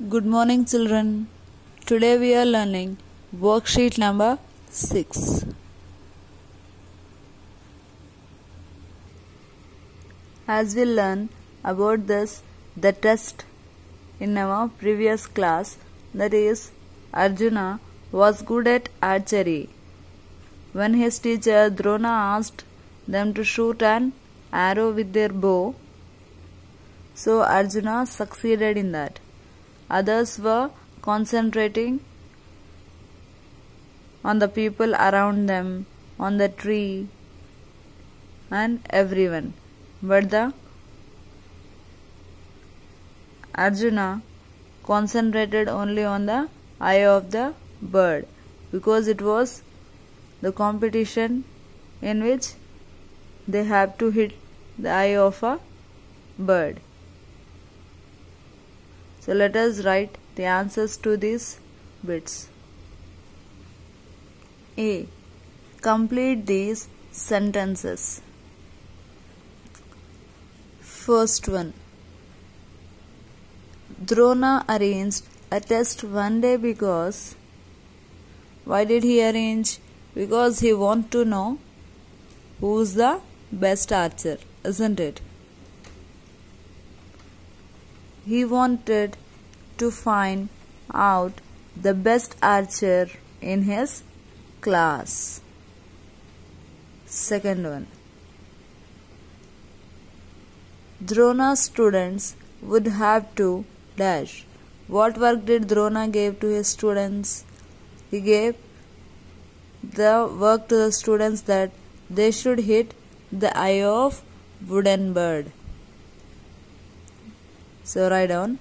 Good morning, children. Today we are learning worksheet number 6. As we learn about the test in our previous class, that is, Arjuna was good at archery. When his teacher Drona asked them to shoot an arrow with their bow, so Arjuna succeeded in that. Others were concentrating on the people around them, on the tree and everyone. But the Arjuna concentrated only on the eye of the bird, because it was the competition in which they have to hit the eye of a bird. So let us write the answers to these bits. A. Complete these sentences. First one. Drona arranged a test one day because. Why did he arrange? Because he wanted to know who's the best archer, isn't it? He wanted to find out the best archer in his class. Second one. Drona's students would have to dash. What work did Drona give to his students? He gave the work to the students that they should hit the eye of wooden bird. So write down,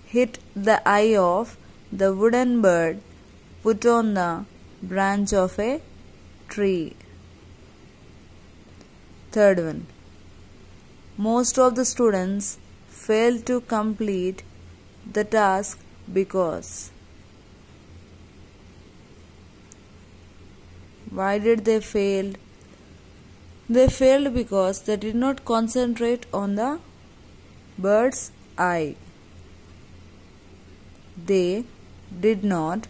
hit the eye of the wooden bird put on the branch of a tree. Third one. Most of the students failed to complete the task because. Why did they fail? They failed because they did not concentrate on the bird's eye. They did not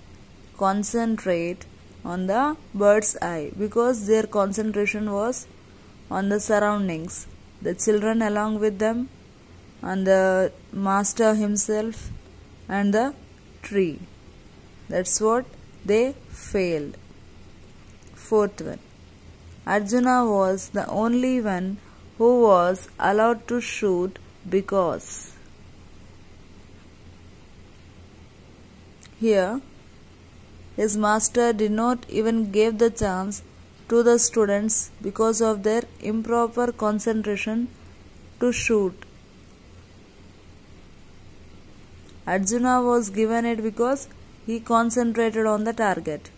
concentrate on the bird's eye because their concentration was on the surroundings, the children along with them, and the master himself and the tree. That's what they failed. Fourth one. Arjuna was the only one who was allowed to shoot because. Here, his master did not even give the chance to the students because of their improper concentration to shoot. Arjuna was given it because he concentrated on the target.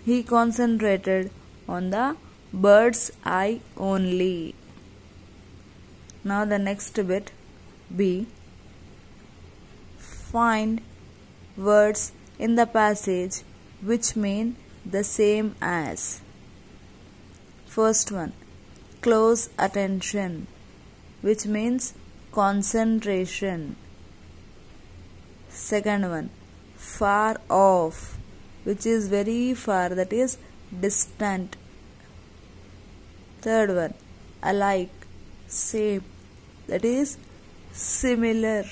He concentrated on the bird's eye only. Now the next bit, B. Find words in the passage which mean the same as. First one, close attention, which means concentration. Second one, far off, which is very far, that is distant. Third one, alike, same, that is similar.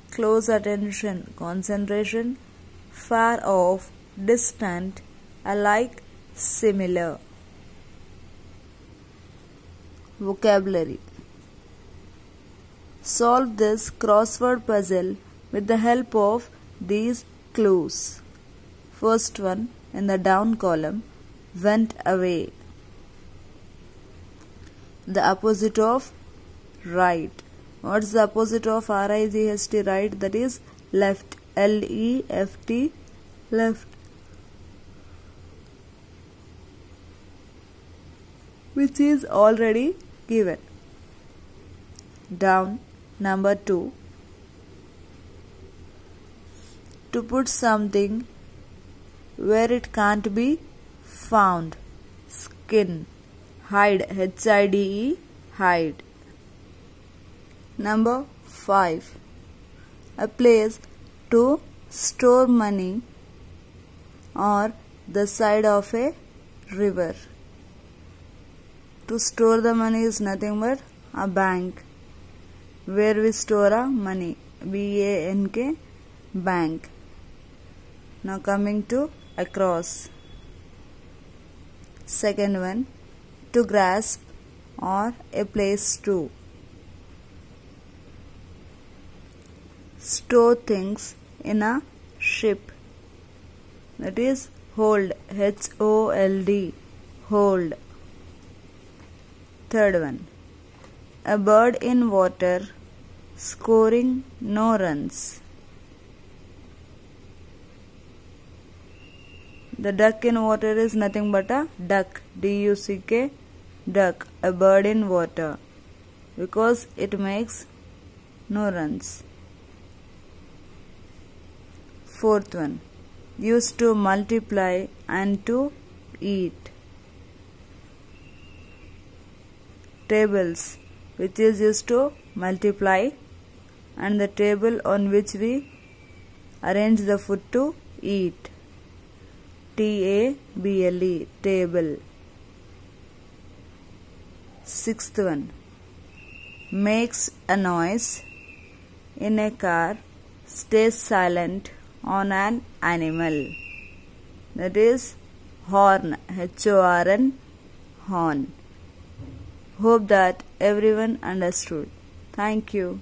Close attention, concentration, far off, distant, alike, similar. Vocabulary. Solve this crossword puzzle with the help of these clues. First one, in the down column, went away. The opposite of right. What's the opposite of R-I-G-H-T, right? That is left. L-E-F-T, left. Which is already given. Down, number 2. To put something where it can't be found. Skin. Hide, H-I-D-E, hide. Number 5. A place to store money or the side of a river. To store the money is nothing but a bank, where we store our money. B-A-N-K, bank. Now coming to across. Second one, to grasp or a place to. Store things in a ship. That is hold, H-O-L-D, hold. Third one, a bird in water scoring no runs. The duck in water is nothing but a duck, D-U-C-K, duck, a bird in water, because it makes no runs. Fourth one, used to multiply and to eat. Tables, which is used to multiply, and the table on which we arrange the food to eat. T-A-B-L-E, table. Sixth one, makes a noise in a car, stays silent on an animal. That is horn, H-O-R-N, horn. Hope that everyone understood. Thank you.